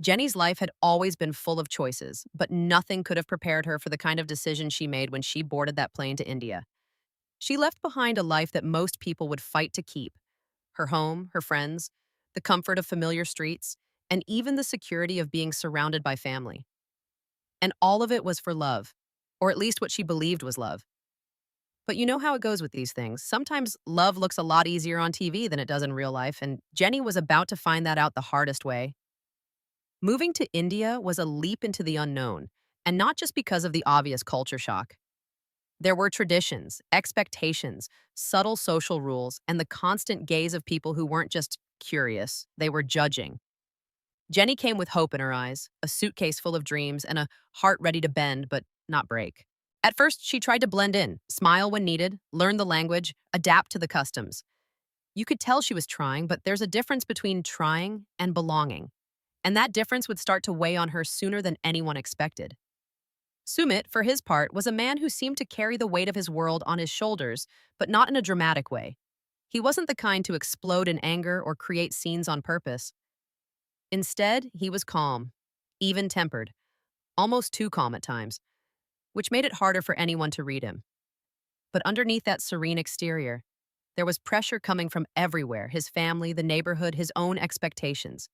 Jenny's life had always been full of choices, but nothing could have prepared her for the kind of decision she made when she boarded that plane to India. She left behind a life that most people would fight to keep: her home, her friends, the comfort of familiar streets, and even the security of being surrounded by family. And all of it was for love, or at least what she believed was love. But you know how it goes with these things. Sometimes love looks a lot easier on TV than it does in real life, and Jenny was about to find that out the hardest way. Moving to India was a leap into the unknown, and not just because of the obvious culture shock. There were traditions, expectations, subtle social rules, and the constant gaze of people who weren't just curious, they were judging. Jenny came with hope in her eyes, a suitcase full of dreams, and a heart ready to bend but not break. At first, she tried to blend in, smile when needed, learn the language, adapt to the customs. You could tell she was trying, but there's a difference between trying and belonging. And that difference would start to weigh on her sooner than anyone expected. Sumit, for his part, was a man who seemed to carry the weight of his world on his shoulders, but not in a dramatic way. He wasn't the kind to explode in anger or create scenes on purpose. Instead, he was calm, even-tempered, almost too calm at times, which made it harder for anyone to read him. But underneath that serene exterior, there was pressure coming from everywhere: his family, the neighborhood, his own expectations.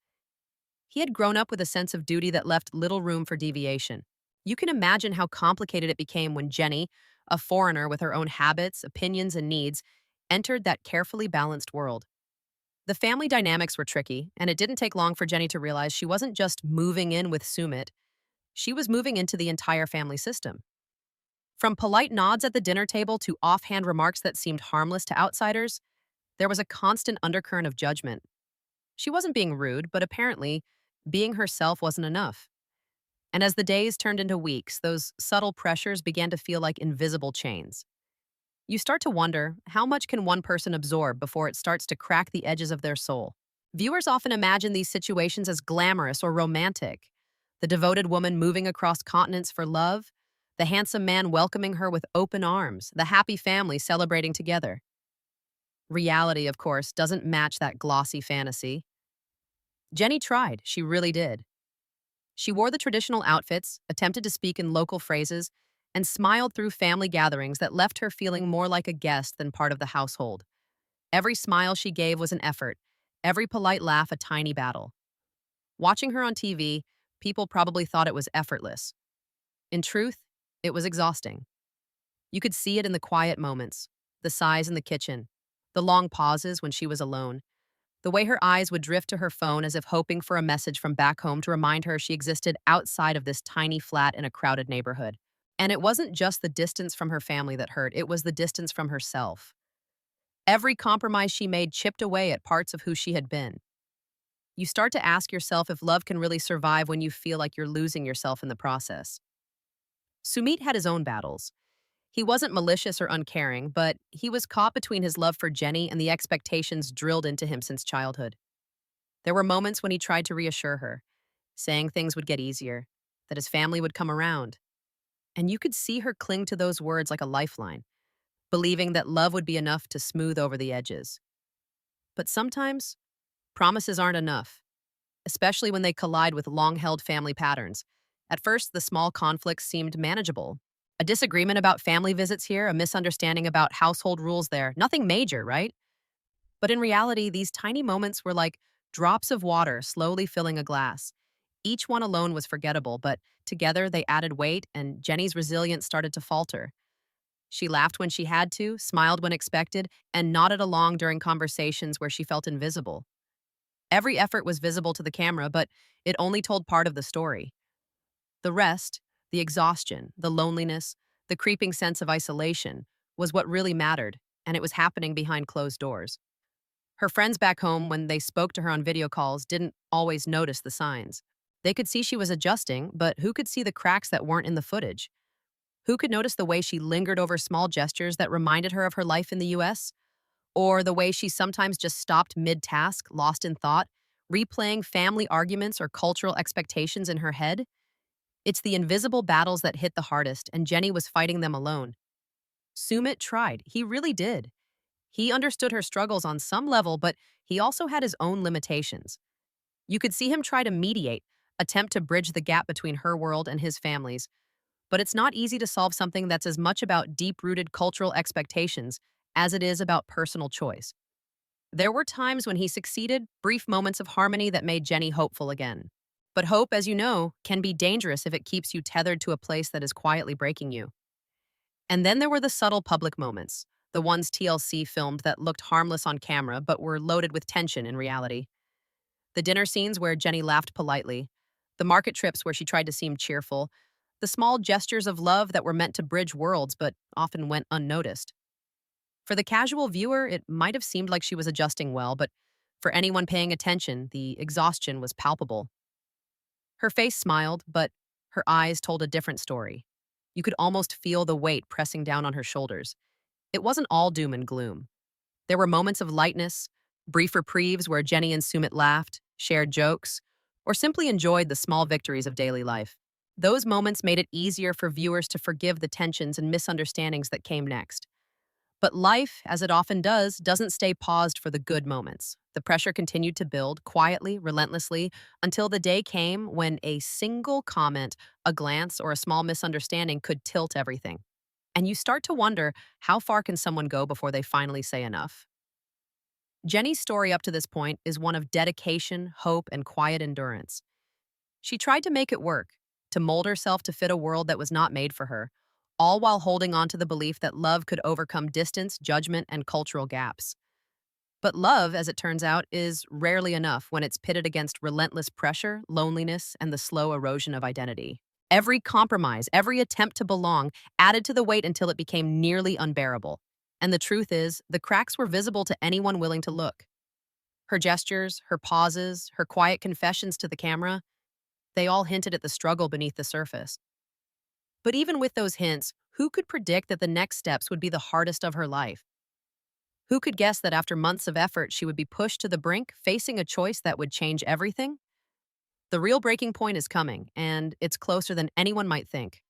He had grown up with a sense of duty that left little room for deviation. You can imagine how complicated it became when Jenny, a foreigner with her own habits, opinions, and needs, entered that carefully balanced world. The family dynamics were tricky, and it didn't take long for Jenny to realize she wasn't just moving in with Sumit, she was moving into the entire family system. From polite nods at the dinner table to offhand remarks that seemed harmless to outsiders, there was a constant undercurrent of judgment. She wasn't being rude, but apparently, being herself wasn't enough. And as the days turned into weeks, those subtle pressures began to feel like invisible chains. You start to wonder, how much can one person absorb before it starts to crack the edges of their soul? Viewers often imagine these situations as glamorous or romantic: the devoted woman moving across continents for love, the handsome man welcoming her with open arms, the happy family celebrating together. Reality, of course, doesn't match that glossy fantasy. Jenny tried, she really did. She wore the traditional outfits, attempted to speak in local phrases, and smiled through family gatherings that left her feeling more like a guest than part of the household. Every smile she gave was an effort, every polite laugh a tiny battle. Watching her on TV, people probably thought it was effortless. In truth, it was exhausting. You could see it in the quiet moments, the sighs in the kitchen, the long pauses when she was alone, the way her eyes would drift to her phone as if hoping for a message from back home to remind her she existed outside of this tiny flat in a crowded neighborhood. And it wasn't just the distance from her family that hurt, it was the distance from herself. Every compromise she made chipped away at parts of who she had been. You start to ask yourself if love can really survive when you feel like you're losing yourself in the process. Sumit had his own battles. He wasn't malicious or uncaring, but he was caught between his love for Jenny and the expectations drilled into him since childhood. There were moments when he tried to reassure her, saying things would get easier, that his family would come around. And you could see her cling to those words like a lifeline, believing that love would be enough to smooth over the edges. But sometimes, promises aren't enough, especially when they collide with long-held family patterns. At first, the small conflicts seemed manageable. A disagreement about family visits here, a misunderstanding about household rules there. Nothing major, right? But in reality, these tiny moments were like drops of water slowly filling a glass. Each one alone was forgettable, but together they added weight, and Jenny's resilience started to falter. She laughed when she had to, smiled when expected, and nodded along during conversations where she felt invisible. Every effort was visible to the camera, but it only told part of the story. The rest, the exhaustion, the loneliness, the creeping sense of isolation, was what really mattered, and it was happening behind closed doors. Her friends back home, when they spoke to her on video calls, didn't always notice the signs. They could see she was adjusting, but who could see the cracks that weren't in the footage? Who could notice the way she lingered over small gestures that reminded her of her life in the US? Or the way she sometimes just stopped mid-task, lost in thought, replaying family arguments or cultural expectations in her head? It's the invisible battles that hit the hardest, and Jenny was fighting them alone. Sumit tried. He really did. He understood her struggles on some level, but he also had his own limitations. You could see him try to mediate, attempt to bridge the gap between her world and his family's. But it's not easy to solve something that's as much about deep rooted cultural expectations as it is about personal choice. There were times when he succeeded, brief moments of harmony that made Jenny hopeful again. But hope, as you know, can be dangerous if it keeps you tethered to a place that is quietly breaking you. And then there were the subtle public moments, the ones TLC filmed that looked harmless on camera but were loaded with tension in reality. The dinner scenes where Jenny laughed politely, the market trips where she tried to seem cheerful, the small gestures of love that were meant to bridge worlds but often went unnoticed. For the casual viewer, it might have seemed like she was adjusting well, but for anyone paying attention, the exhaustion was palpable. Her face smiled, but her eyes told a different story. You could almost feel the weight pressing down on her shoulders. It wasn't all doom and gloom. There were moments of lightness, brief reprieves where Jenny and Sumit laughed, shared jokes, or simply enjoyed the small victories of daily life. Those moments made it easier for viewers to forgive the tensions and misunderstandings that came next. But life, as it often does, doesn't stay paused for the good moments. The pressure continued to build, quietly, relentlessly, until the day came when a single comment, a glance, or a small misunderstanding could tilt everything. And you start to wonder, how far can someone go before they finally say enough? Jenny's story up to this point is one of dedication, hope, and quiet endurance. She tried to make it work, to mold herself to fit a world that was not made for her, all while holding on to the belief that love could overcome distance, judgment, and cultural gaps. But love, as it turns out, is rarely enough when it's pitted against relentless pressure, loneliness, and the slow erosion of identity. Every compromise, every attempt to belong, added to the weight until it became nearly unbearable. And the truth is, the cracks were visible to anyone willing to look. Her gestures, her pauses, her quiet confessions to the camera, they all hinted at the struggle beneath the surface. But even with those hints, who could predict that the next steps would be the hardest of her life? Who could guess that after months of effort, she would be pushed to the brink, facing a choice that would change everything? The real breaking point is coming, and it's closer than anyone might think.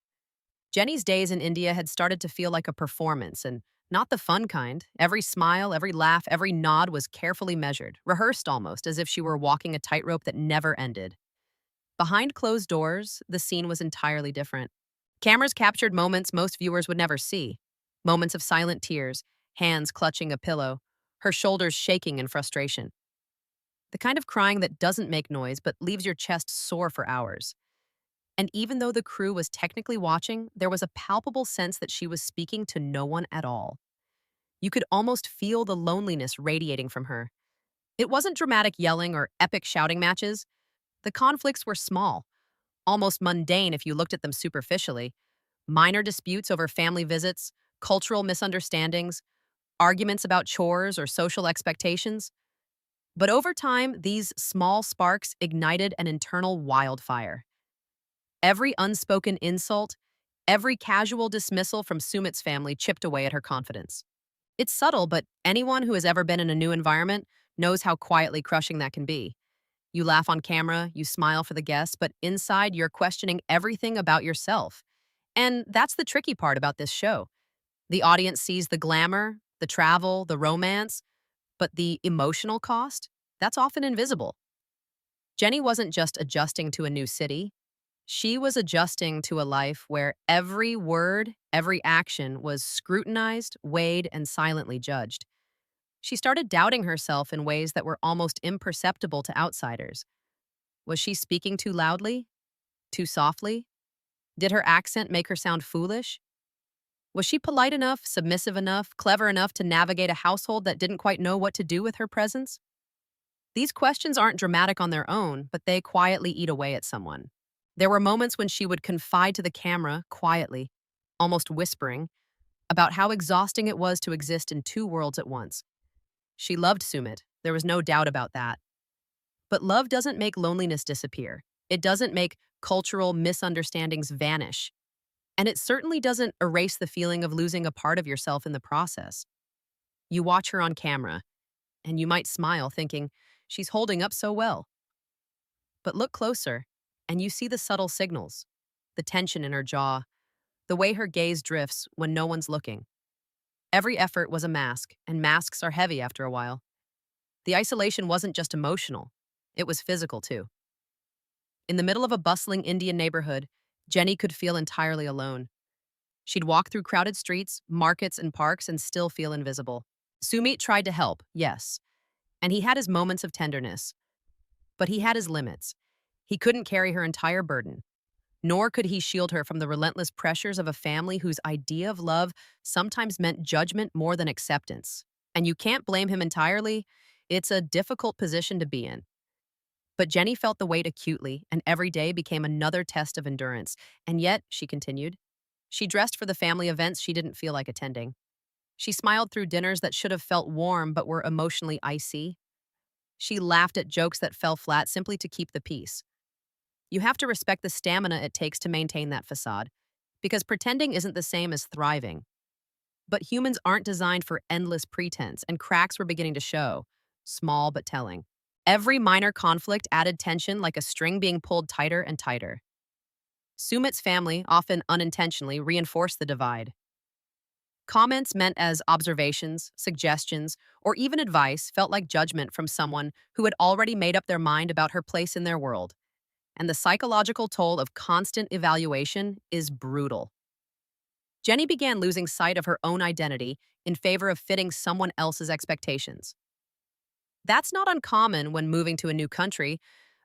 Jenny's days in India had started to feel like a performance, and not the fun kind. Every smile, every laugh, every nod was carefully measured, rehearsed almost, as if she were walking a tightrope that never ended. Behind closed doors, the scene was entirely different. Cameras captured moments most viewers would never see. Moments of silent tears, hands clutching a pillow, her shoulders shaking in frustration. The kind of crying that doesn't make noise but leaves your chest sore for hours. And even though the crew was technically watching, there was a palpable sense that she was speaking to no one at all. You could almost feel the loneliness radiating from her. It wasn't dramatic yelling or epic shouting matches. The conflicts were small, almost mundane if you looked at them superficially. Minor disputes over family visits, cultural misunderstandings, arguments about chores or social expectations. But over time, these small sparks ignited an internal wildfire. Every unspoken insult, every casual dismissal from Sumit's family chipped away at her confidence. It's subtle, but anyone who has ever been in a new environment knows how quietly crushing that can be. You laugh on camera, you smile for the guests, but inside you're questioning everything about yourself. And that's the tricky part about this show. The audience sees the glamour, the travel, the romance, but the emotional cost, that's often invisible. Jenny wasn't just adjusting to a new city. She was adjusting to a life where every word, every action was scrutinized, weighed, and silently judged. She started doubting herself in ways that were almost imperceptible to outsiders. Was she speaking too loudly? Too softly? Did her accent make her sound foolish? Was she polite enough, submissive enough, clever enough to navigate a household that didn't quite know what to do with her presence? These questions aren't dramatic on their own, but they quietly eat away at someone. There were moments when she would confide to the camera, quietly, almost whispering, about how exhausting it was to exist in two worlds at once. She loved Sumit, there was no doubt about that. But love doesn't make loneliness disappear. It doesn't make cultural misunderstandings vanish. And it certainly doesn't erase the feeling of losing a part of yourself in the process. You watch her on camera, and you might smile thinking, she's holding up so well. But look closer, and you see the subtle signals, the tension in her jaw, the way her gaze drifts when no one's looking. Every effort was a mask, and masks are heavy after a while. The isolation wasn't just emotional, it was physical too. In the middle of a bustling Indian neighborhood, Jenny could feel entirely alone. She'd walk through crowded streets, markets, and parks and still feel invisible. Sumit tried to help, yes, and he had his moments of tenderness, but he had his limits. He couldn't carry her entire burden, nor could he shield her from the relentless pressures of a family whose idea of love sometimes meant judgment more than acceptance. And you can't blame him entirely. It's a difficult position to be in. But Jenny felt the weight acutely, and every day became another test of endurance. And yet, she continued, she dressed for the family events she didn't feel like attending. She smiled through dinners that should have felt warm but were emotionally icy. She laughed at jokes that fell flat simply to keep the peace. You have to respect the stamina it takes to maintain that facade, because pretending isn't the same as thriving. But humans aren't designed for endless pretense, and cracks were beginning to show, small but telling. Every minor conflict added tension like a string being pulled tighter and tighter. Sumit's family, often unintentionally, reinforced the divide. Comments meant as observations, suggestions, or even advice felt like judgment from someone who had already made up their mind about her place in their world. And the psychological toll of constant evaluation is brutal. Jenny began losing sight of her own identity in favor of fitting someone else's expectations. That's not uncommon when moving to a new country,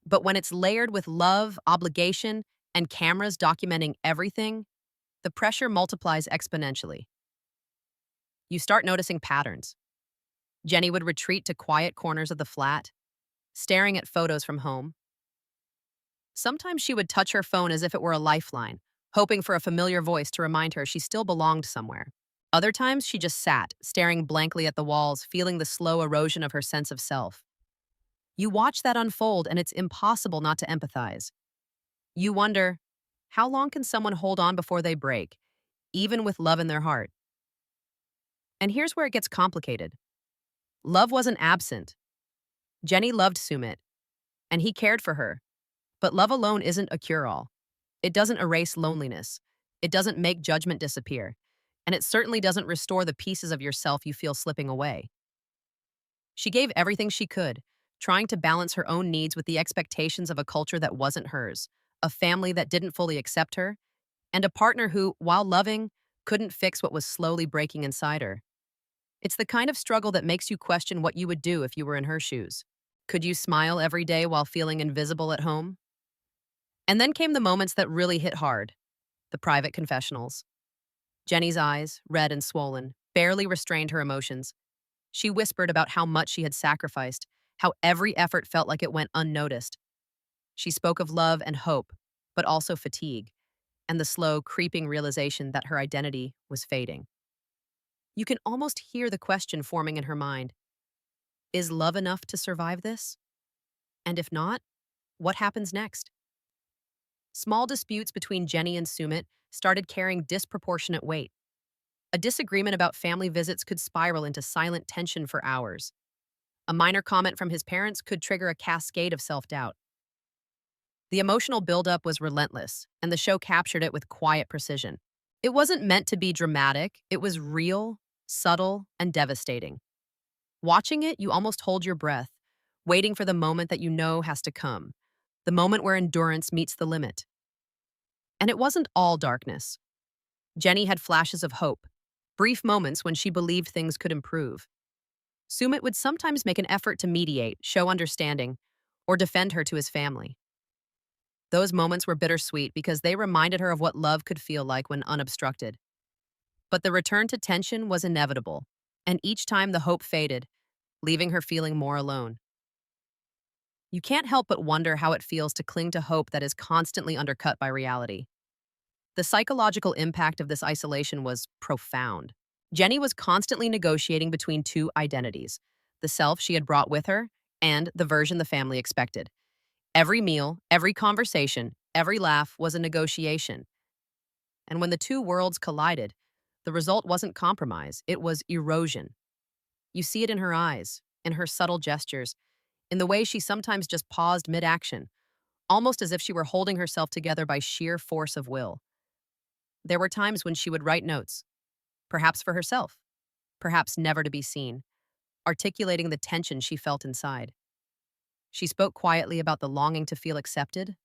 but when it's layered with love, obligation, and cameras documenting everything, the pressure multiplies exponentially. You start noticing patterns. Jenny would retreat to quiet corners of the flat, staring at photos from home. Sometimes she would touch her phone as if it were a lifeline, hoping for a familiar voice to remind her she still belonged somewhere. Other times, she just sat, staring blankly at the walls, feeling the slow erosion of her sense of self. You watch that unfold, and it's impossible not to empathize. You wonder, how long can someone hold on before they break, even with love in their heart? And here's where it gets complicated. Love wasn't absent. Jenny loved Sumit, and he cared for her. But love alone isn't a cure-all. It doesn't erase loneliness. It doesn't make judgment disappear. And it certainly doesn't restore the pieces of yourself you feel slipping away. She gave everything she could, trying to balance her own needs with the expectations of a culture that wasn't hers, a family that didn't fully accept her, and a partner who, while loving, couldn't fix what was slowly breaking inside her. It's the kind of struggle that makes you question what you would do if you were in her shoes. Could you smile every day while feeling invisible at home? And then came the moments that really hit hard, the private confessionals. Jenny's eyes, red and swollen, barely restrained her emotions. She whispered about how much she had sacrificed, how every effort felt like it went unnoticed. She spoke of love and hope, but also fatigue, and the slow, creeping realization that her identity was fading. You can almost hear the question forming in her mind. Is love enough to survive this? And if not, what happens next? Small disputes between Jenny and Sumit started carrying disproportionate weight. A disagreement about family visits could spiral into silent tension for hours. A minor comment from his parents could trigger a cascade of self-doubt. The emotional buildup was relentless, and the show captured it with quiet precision. It wasn't meant to be dramatic, it was real, subtle, and devastating. Watching it, you almost hold your breath, waiting for the moment that you know has to come, the moment where endurance meets the limit. And it wasn't all darkness. Jenny had flashes of hope, brief moments when she believed things could improve. Sumit would sometimes make an effort to mediate, show understanding, or defend her to his family. Those moments were bittersweet because they reminded her of what love could feel like when unobstructed. But the return to tension was inevitable, and each time the hope faded, leaving her feeling more alone. You can't help but wonder how it feels to cling to hope that is constantly undercut by reality. The psychological impact of this isolation was profound. Jenny was constantly negotiating between two identities, the self she had brought with her and the version the family expected. Every meal, every conversation, every laugh was a negotiation. And when the two worlds collided, the result wasn't compromise, it was erosion. You see it in her eyes, in her subtle gestures, in the way she sometimes just paused mid-action, almost as if she were holding herself together by sheer force of will. There were times when she would write notes, perhaps for herself, perhaps never to be seen, articulating the tension she felt inside. She spoke quietly about the longing to feel accepted,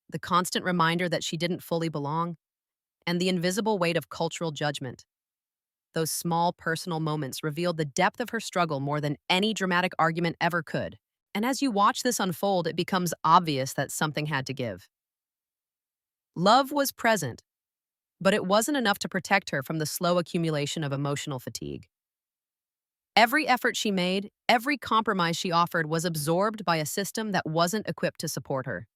the constant reminder that she didn't fully belong, and the invisible weight of cultural judgment. Those small personal moments revealed the depth of her struggle more than any dramatic argument ever could. And as you watch this unfold, it becomes obvious that something had to give. Love was present, but it wasn't enough to protect her from the slow accumulation of emotional fatigue. Every effort she made, every compromise she offered was absorbed by a system that wasn't equipped to support her.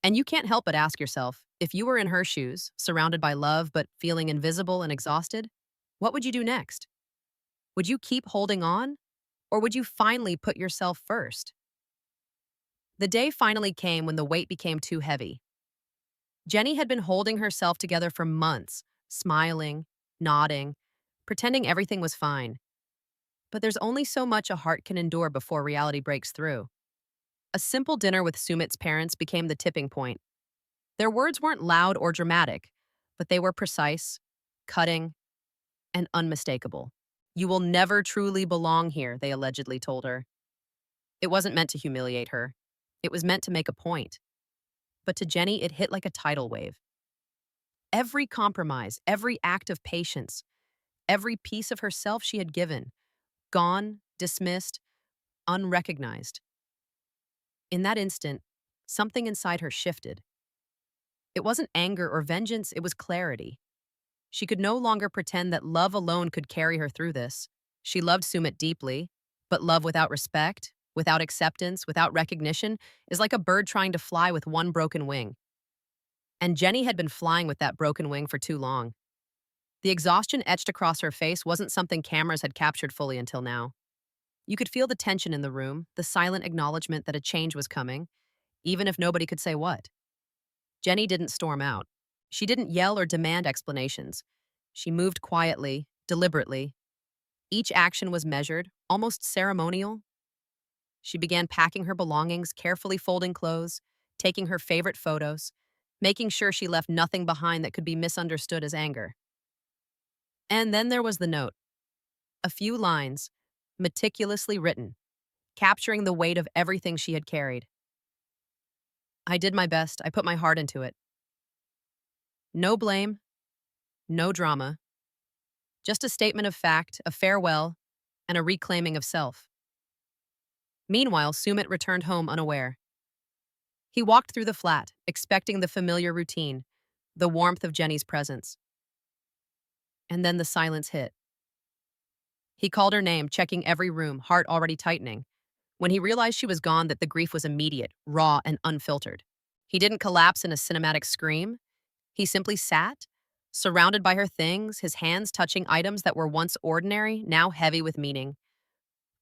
And you can't help but ask yourself, if you were in her shoes, surrounded by love but feeling invisible and exhausted, what would you do next? Would you keep holding on? Or would you finally put yourself first? The day finally came when the weight became too heavy. Jenny had been holding herself together for months, smiling, nodding, pretending everything was fine. But there's only so much a heart can endure before reality breaks through. A simple dinner with Sumit's parents became the tipping point. Their words weren't loud or dramatic, but they were precise, cutting, and unmistakable. "You will never truly belong here," they allegedly told her. It wasn't meant to humiliate her. It was meant to make a point. But to Jenny, it hit like a tidal wave. Every compromise, every act of patience, every piece of herself she had given, gone, dismissed, unrecognized. In that instant, something inside her shifted. It wasn't anger or vengeance, it was clarity. She could no longer pretend that love alone could carry her through this. She loved Sumit deeply, but love without respect, without acceptance, without recognition, is like a bird trying to fly with one broken wing. And Jenny had been flying with that broken wing for too long. The exhaustion etched across her face wasn't something cameras had captured fully until now. You could feel the tension in the room, the silent acknowledgement that a change was coming, even if nobody could say what. Jenny didn't storm out. She didn't yell or demand explanations. She moved quietly, deliberately. Each action was measured, almost ceremonial. She began packing her belongings, carefully folding clothes, taking her favorite photos, making sure she left nothing behind that could be misunderstood as anger. And then there was the note. A few lines, meticulously written, capturing the weight of everything she had carried. "I did my best. I put my heart into it. No blame, no drama. Just a statement of fact, a farewell, and a reclaiming of self." Meanwhile, Sumit returned home unaware. He walked through the flat, expecting the familiar routine, the warmth of Jenny's presence. And then the silence hit. He called her name, checking every room, heart already tightening. When he realized she was gone, that the grief was immediate, raw, and unfiltered. He didn't collapse in a cinematic scream. He simply sat, surrounded by her things, his hands touching items that were once ordinary, now heavy with meaning.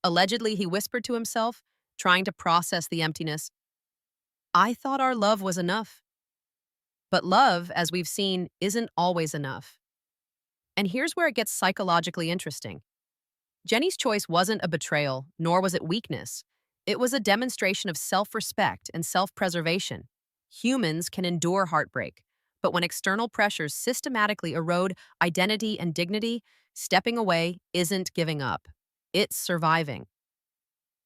Allegedly, he whispered to himself, trying to process the emptiness. "I thought our love was enough." But love, as we've seen, isn't always enough. And here's where it gets psychologically interesting. Jenny's choice wasn't a betrayal, nor was it weakness. It was a demonstration of self-respect and self-preservation. Humans can endure heartbreak, but when external pressures systematically erode identity and dignity, stepping away isn't giving up. It's surviving.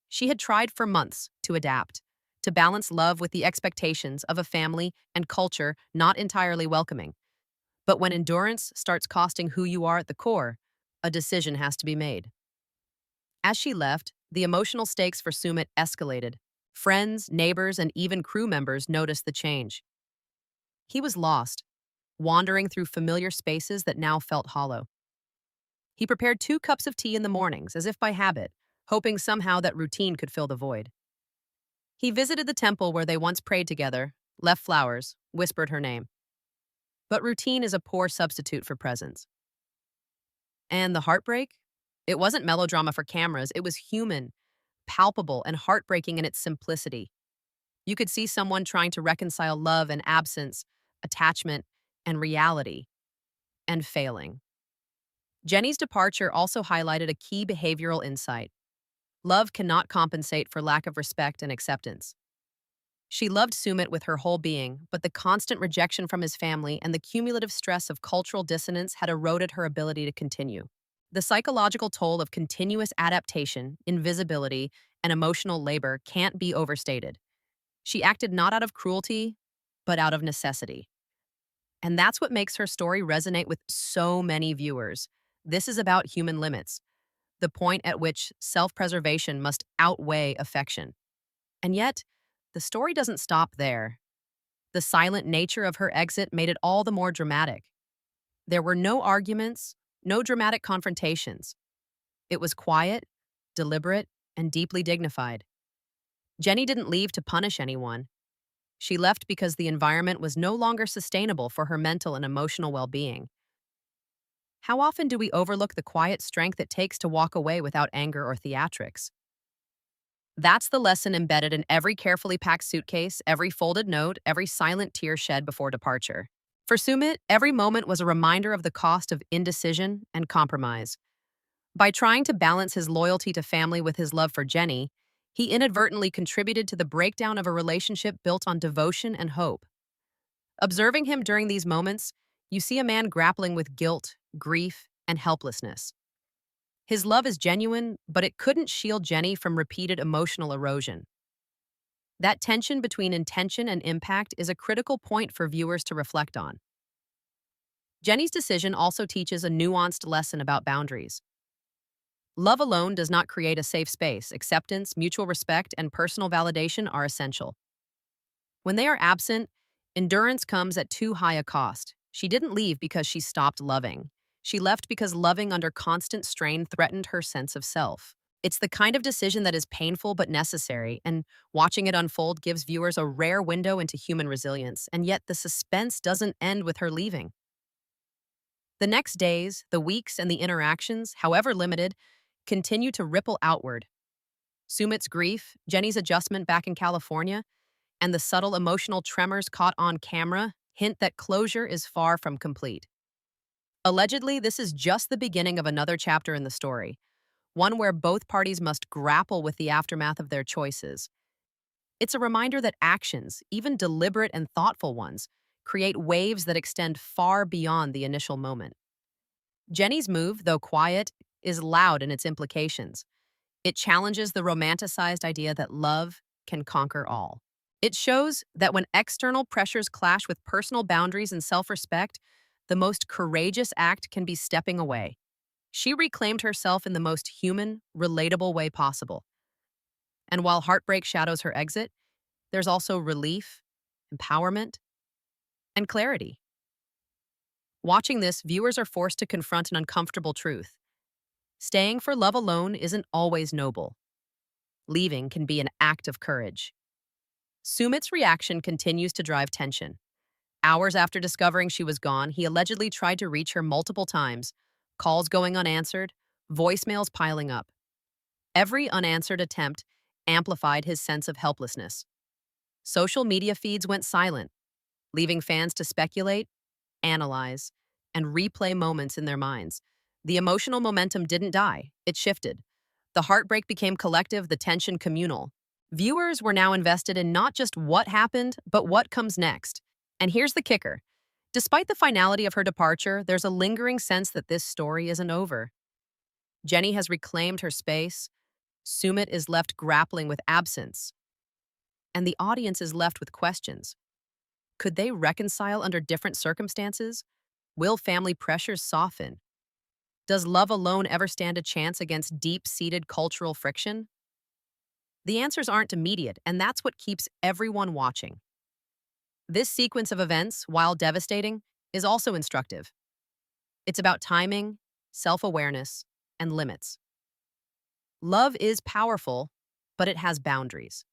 She had tried for months to adapt, to balance love with the expectations of a family and culture not entirely welcoming. But when endurance starts costing who you are at the core, a decision has to be made. As she left, the emotional stakes for Sumit escalated. Friends, neighbors, and even crew members noticed the change. He was lost, wandering through familiar spaces that now felt hollow. He prepared 2 cups of tea in the mornings, as if by habit, hoping somehow that routine could fill the void. He visited the temple where they once prayed together, left flowers, whispered her name. But routine is a poor substitute for presence. And the heartbreak? It wasn't melodrama for cameras, it was human, palpable, and heartbreaking in its simplicity. You could see someone trying to reconcile love and absence, attachment and reality, and failing. Jenny's departure also highlighted a key behavioral insight. Love cannot compensate for lack of respect and acceptance. She loved Sumit with her whole being, but the constant rejection from his family and the cumulative stress of cultural dissonance had eroded her ability to continue. The psychological toll of continuous adaptation, invisibility, and emotional labor can't be overstated. She acted not out of cruelty, but out of necessity. And that's what makes her story resonate with so many viewers. This is about human limits, the point at which self preservation must outweigh affection. And yet, the story doesn't stop there. The silent nature of her exit made it all the more dramatic. There were no arguments, no dramatic confrontations. It was quiet, deliberate, and deeply dignified. Jenny didn't leave to punish anyone. She left because the environment was no longer sustainable for her mental and emotional well being. How often do we overlook the quiet strength it takes to walk away without anger or theatrics? That's the lesson embedded in every carefully packed suitcase, every folded note, every silent tear shed before departure. For Sumit, every moment was a reminder of the cost of indecision and compromise. By trying to balance his loyalty to family with his love for Jenny, he inadvertently contributed to the breakdown of a relationship built on devotion and hope. Observing him during these moments, you see a man grappling with guilt, grief, and helplessness. His love is genuine, but it couldn't shield Jenny from repeated emotional erosion. That tension between intention and impact is a critical point for viewers to reflect on. Jenny's decision also teaches a nuanced lesson about boundaries. Love alone does not create a safe space. Acceptance, mutual respect, and personal validation are essential. When they are absent, endurance comes at too high a cost. She didn't leave because she stopped loving. She left because loving under constant strain threatened her sense of self. It's the kind of decision that is painful but necessary, and watching it unfold gives viewers a rare window into human resilience, and yet the suspense doesn't end with her leaving. The next days, the weeks, and the interactions, however limited, continue to ripple outward. Sumit's grief, Jenny's adjustment back in California, and the subtle emotional tremors caught on camera hint that closure is far from complete. Allegedly, this is just the beginning of another chapter in the story, one where both parties must grapple with the aftermath of their choices. It's a reminder that actions, even deliberate and thoughtful ones, create waves that extend far beyond the initial moment. Jenny's move, though quiet, is loud in its implications. It challenges the romanticized idea that love can conquer all. It shows that when external pressures clash with personal boundaries and self-respect, the most courageous act can be stepping away. She reclaimed herself in the most human, relatable way possible. And while heartbreak shadows her exit, there's also relief, empowerment, and clarity. Watching this, viewers are forced to confront an uncomfortable truth. Staying for love alone isn't always noble. Leaving can be an act of courage. Sumit's reaction continues to drive tension. Hours after discovering she was gone, he allegedly tried to reach her multiple times, calls going unanswered, voicemails piling up. Every unanswered attempt amplified his sense of helplessness. Social media feeds went silent, leaving fans to speculate, analyze, and replay moments in their minds. The emotional momentum didn't die, it shifted. The heartbreak became collective, the tension communal. Viewers were now invested in not just what happened, but what comes next. And here's the kicker. Despite the finality of her departure, there's a lingering sense that this story isn't over. Jenny has reclaimed her space, Sumit is left grappling with absence, and the audience is left with questions. Could they reconcile under different circumstances? Will family pressures soften? Does love alone ever stand a chance against deep-seated cultural friction? The answers aren't immediate, and that's what keeps everyone watching. This sequence of events, while devastating, is also instructive. It's about timing, self-awareness, and limits. Love is powerful, but it has boundaries.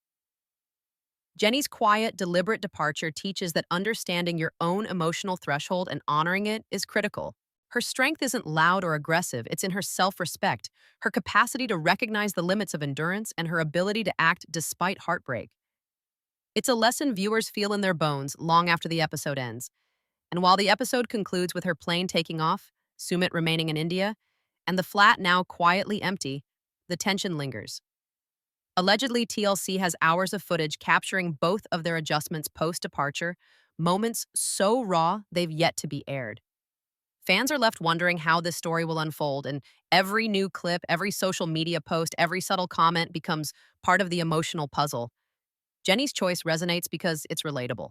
Jenny's quiet, deliberate departure teaches that understanding your own emotional threshold and honoring it is critical. Her strength isn't loud or aggressive, it's in her self-respect, her capacity to recognize the limits of endurance, and her ability to act despite heartbreak. It's a lesson viewers feel in their bones long after the episode ends. And while the episode concludes with her plane taking off, Sumit remaining in India, and the flat now quietly empty, the tension lingers. Allegedly, TLC has hours of footage capturing both of their adjustments post-departure, moments so raw they've yet to be aired. Fans are left wondering how this story will unfold, and every new clip, every social media post, every subtle comment becomes part of the emotional puzzle. Jenny's choice resonates because it's relatable.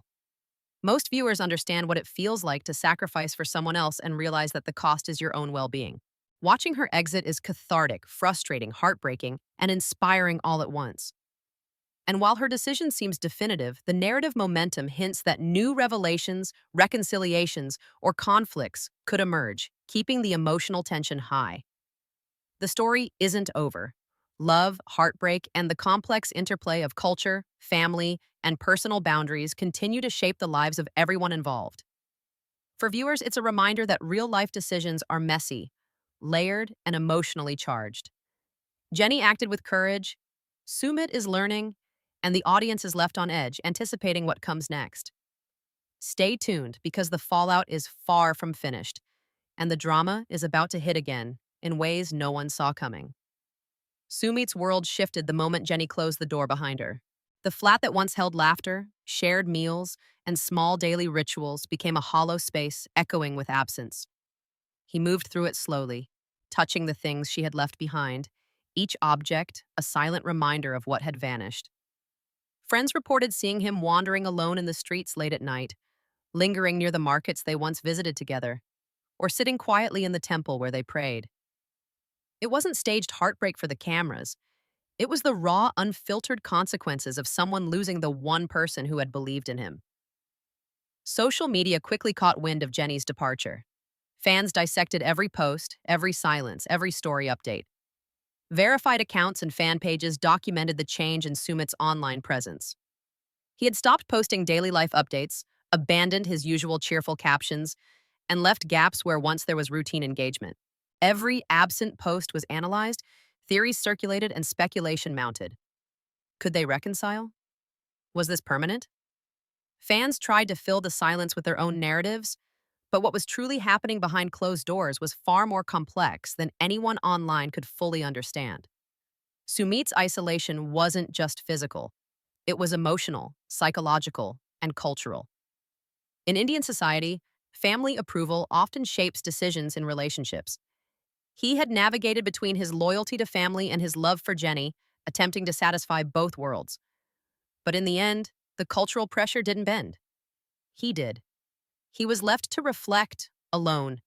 Most viewers understand what it feels like to sacrifice for someone else and realize that the cost is your own well being. Watching her exit is cathartic, frustrating, heartbreaking, and inspiring all at once. And while her decision seems definitive, the narrative momentum hints that new revelations, reconciliations, or conflicts could emerge, keeping the emotional tension high. The story isn't over. Love, heartbreak, and the complex interplay of culture, family, and personal boundaries continue to shape the lives of everyone involved. For viewers, it's a reminder that real life decisions are messy, layered, and emotionally charged. Jenny acted with courage, Sumit is learning, and the audience is left on edge, anticipating what comes next. Stay tuned because the fallout is far from finished, and the drama is about to hit again in ways no one saw coming. Sumit's world shifted the moment Jenny closed the door behind her. The flat that once held laughter, shared meals, and small daily rituals became a hollow space echoing with absence. He moved through it slowly, touching the things she had left behind, each object a silent reminder of what had vanished. Friends reported seeing him wandering alone in the streets late at night, lingering near the markets they once visited together, or sitting quietly in the temple where they prayed. It wasn't staged heartbreak for the cameras. It was the raw, unfiltered consequences of someone losing the one person who had believed in him. Social media quickly caught wind of Jenny's departure. Fans dissected every post, every silence, every story update. Verified accounts and fan pages documented the change in Sumit's online presence. He had stopped posting daily life updates, abandoned his usual cheerful captions, and left gaps where once there was routine engagement. Every absent post was analyzed, theories circulated, and speculation mounted. Could they reconcile? Was this permanent? Fans tried to fill the silence with their own narratives, but what was truly happening behind closed doors was far more complex than anyone online could fully understand. Sumit's isolation wasn't just physical, it was emotional, psychological, and cultural. In Indian society, family approval often shapes decisions in relationships. He had navigated between his loyalty to family and his love for Jenny, attempting to satisfy both worlds. But in the end, the cultural pressure didn't bend. He did. He was left to reflect, alone,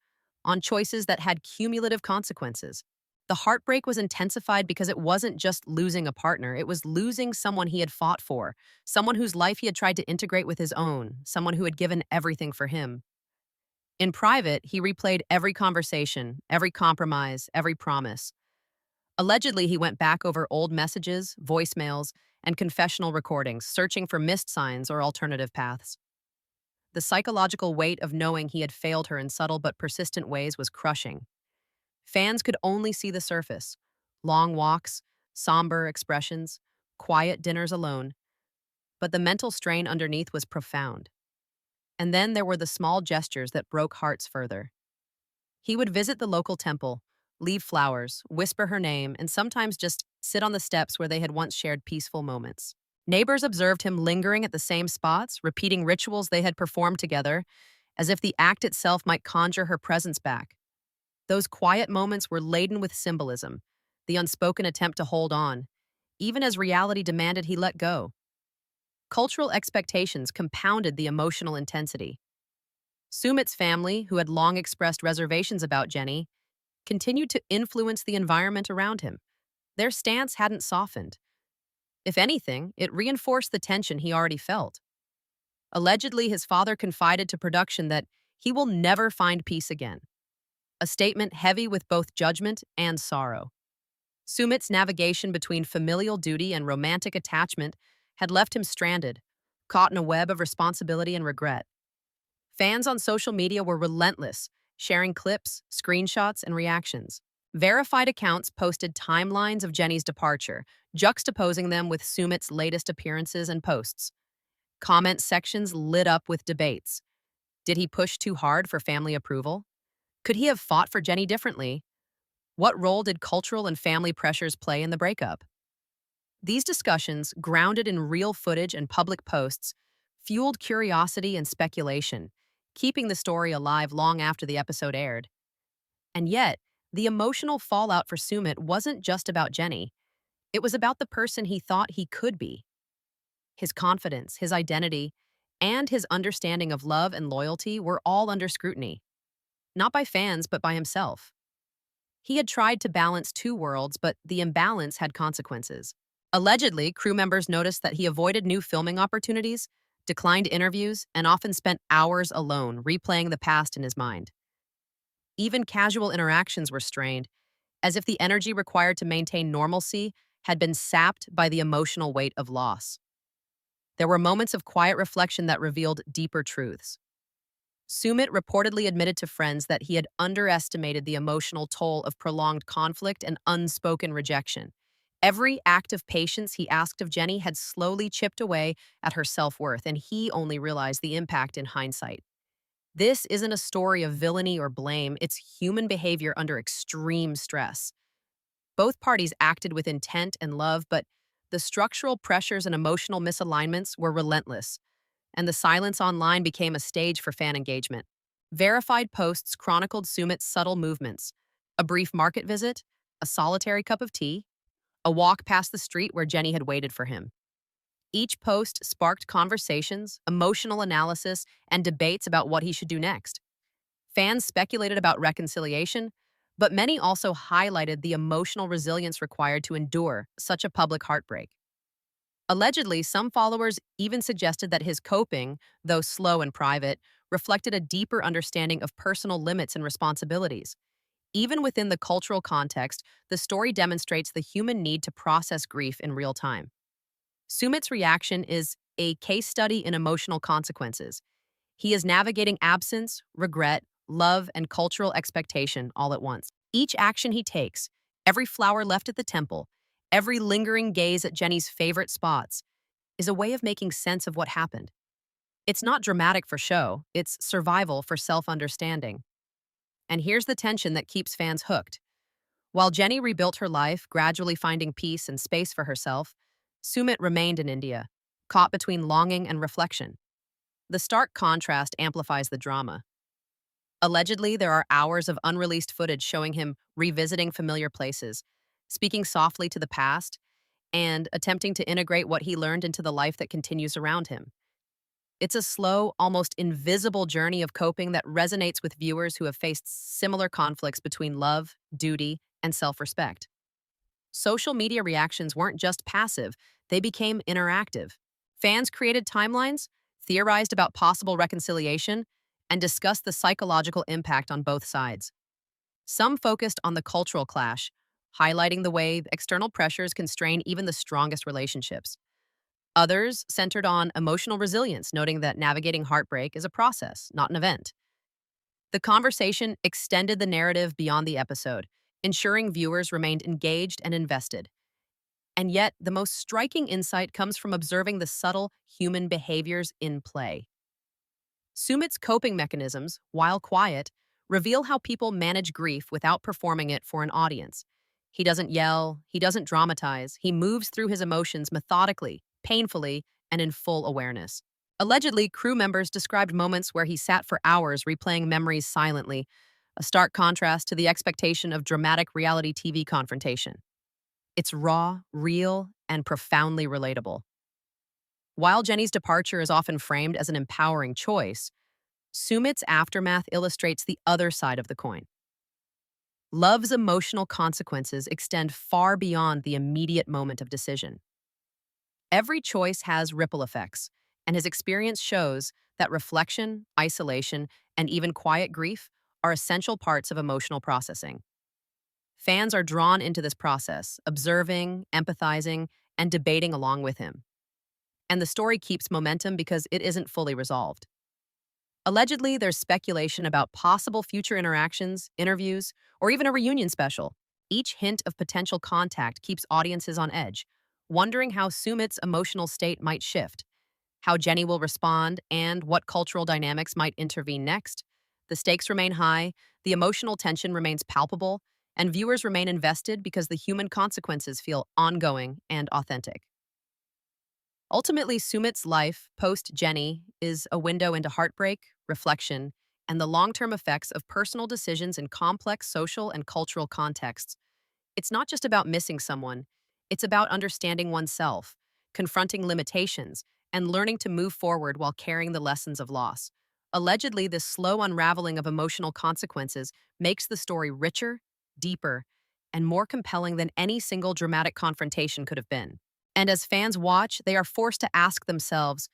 on choices that had cumulative consequences. The heartbreak was intensified because it wasn't just losing a partner, it was losing someone he had fought for, someone whose life he had tried to integrate with his own, someone who had given everything for him. In private, he replayed every conversation, every compromise, every promise. Allegedly, he went back over old messages, voicemails, and confessional recordings, searching for missed signs or alternative paths. The psychological weight of knowing he had failed her in subtle but persistent ways was crushing. Fans could only see the surface: long walks, somber expressions, quiet dinners alone. But the mental strain underneath was profound. And then there were the small gestures that broke hearts further. He would visit the local temple, leave flowers, whisper her name, and sometimes just sit on the steps where they had once shared peaceful moments. Neighbors observed him lingering at the same spots, repeating rituals they had performed together, as if the act itself might conjure her presence back. Those quiet moments were laden with symbolism, the unspoken attempt to hold on, even as reality demanded he let go. Cultural expectations compounded the emotional intensity. Sumit's family, who had long expressed reservations about Jenny, continued to influence the environment around him. Their stance hadn't softened. If anything, it reinforced the tension he already felt. Allegedly, his father confided to production that he will never find peace again, a statement heavy with both judgment and sorrow. Sumit's navigation between familial duty and romantic attachment had left him stranded, caught in a web of responsibility and regret. Fans on social media were relentless, sharing clips, screenshots, and reactions. Verified accounts posted timelines of Jenny's departure, juxtaposing them with Sumit's latest appearances and posts. Comment sections lit up with debates. Did he push too hard for family approval? Could he have fought for Jenny differently? What role did cultural and family pressures play in the breakup? These discussions, grounded in real footage and public posts, fueled curiosity and speculation, keeping the story alive long after the episode aired. And yet, the emotional fallout for Sumit wasn't just about Jenny. It was about the person he thought he could be. His confidence, his identity, And his understanding of love and loyalty were all under scrutiny, not by fans, but by himself. He had tried to balance two worlds, but the imbalance had consequences. Allegedly, crew members noticed that he avoided new filming opportunities, declined interviews, and often spent hours alone replaying the past in his mind. Even casual interactions were strained, as if the energy required to maintain normalcy had been sapped by the emotional weight of loss. There were moments of quiet reflection that revealed deeper truths. Sumit reportedly admitted to friends that he had underestimated the emotional toll of prolonged conflict and unspoken rejection. Every act of patience he asked of Jenny had slowly chipped away at her self-worth, and he only realized the impact in hindsight. This isn't a story of villainy or blame, it's human behavior under extreme stress. Both parties acted with intent and love, but the structural pressures and emotional misalignments were relentless, and the silence online became a stage for fan engagement. Verified posts chronicled Sumit's subtle movements: a brief market visit, a solitary cup of tea, a walk past the street where Jenny had waited for him. Each post sparked conversations, emotional analysis, and debates about what he should do next. Fans speculated about reconciliation, but many also highlighted the emotional resilience required to endure such a public heartbreak. Allegedly, some followers even suggested that his coping, though slow and private, reflected a deeper understanding of personal limits and responsibilities. Even within the cultural context, the story demonstrates the human need to process grief in real time. Sumit's reaction is a case study in emotional consequences. He is navigating absence, regret, love, and cultural expectation all at once. Each action he takes, every flower left at the temple, every lingering gaze at Jenny's favorite spots, is a way of making sense of what happened. It's not dramatic for show, it's survival for self-understanding. And here's the tension that keeps fans hooked. While Jenny rebuilt her life, gradually finding peace and space for herself, Sumit remained in India, caught between longing and reflection. The stark contrast amplifies the drama. Allegedly, there are hours of unreleased footage showing him revisiting familiar places, speaking softly to the past, and attempting to integrate what he learned into the life that continues around him. It's a slow, almost invisible journey of coping that resonates with viewers who have faced similar conflicts between love, duty, and self-respect. Social media reactions weren't just passive, they became interactive. Fans created timelines, theorized about possible reconciliation, and discussed the psychological impact on both sides. Some focused on the cultural clash, highlighting the way external pressures can strain even the strongest relationships. Others centered on emotional resilience, noting that navigating heartbreak is a process, not an event. The conversation extended the narrative beyond the episode, ensuring viewers remained engaged and invested. And yet, the most striking insight comes from observing the subtle human behaviors in play. Sumit's coping mechanisms, while quiet, reveal how people manage grief without performing it for an audience. He doesn't yell, he doesn't dramatize, he moves through his emotions methodically, painfully, and in full awareness. Allegedly, crew members described moments where he sat for hours replaying memories silently, a stark contrast to the expectation of dramatic reality TV confrontation. It's raw, real, and profoundly relatable. While Jenny's departure is often framed as an empowering choice, Sumit's aftermath illustrates the other side of the coin. Love's emotional consequences extend far beyond the immediate moment of decision. Every choice has ripple effects, and his experience shows that reflection, isolation, and even quiet grief are essential parts of emotional processing. Fans are drawn into this process, observing, empathizing, and debating along with him. And the story keeps momentum because it isn't fully resolved. Allegedly, there's speculation about possible future interactions, interviews, or even a reunion special. Each hint of potential contact keeps audiences on edge, wondering how Sumit's emotional state might shift, how Jenny will respond, and what cultural dynamics might intervene next. The stakes remain high, the emotional tension remains palpable, and viewers remain invested because the human consequences feel ongoing and authentic. Ultimately, Sumit's life, post Jenny, is a window into heartbreak, reflection, and the long term effects of personal decisions in complex social and cultural contexts. It's not just about missing someone, it's about understanding oneself, confronting limitations, and learning to move forward while carrying the lessons of loss. Allegedly, this slow unraveling of emotional consequences makes the story richer, deeper, and more compelling than any single dramatic confrontation could have been. And as fans watch, they are forced to ask themselves,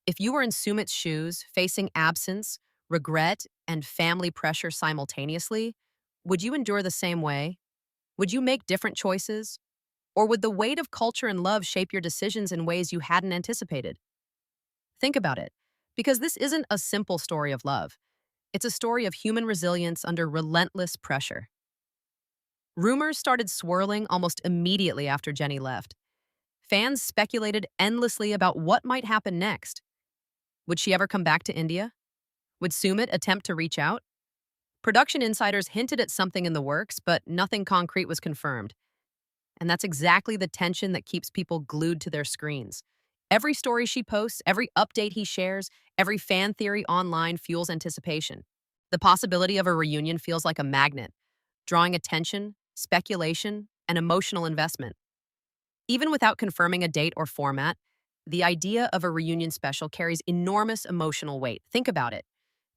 if you were in Sumit's shoes, facing absence, regret, and family pressure simultaneously, would you endure the same way? Would you make different choices? Or would the weight of culture and love shape your decisions in ways you hadn't anticipated? Think about it, because this isn't a simple story of love. It's a story of human resilience under relentless pressure. Rumors started swirling almost immediately after Jenny left. Fans speculated endlessly about what might happen next. Would she ever come back to India? Would Sumit attempt to reach out? Production insiders hinted at something in the works, but nothing concrete was confirmed. And that's exactly the tension that keeps people glued to their screens. Every story she posts, every update he shares, every fan theory online fuels anticipation. The possibility of a reunion feels like a magnet, drawing attention, speculation, and emotional investment. Even without confirming a date or format, the idea of a reunion special carries enormous emotional weight. Think about it.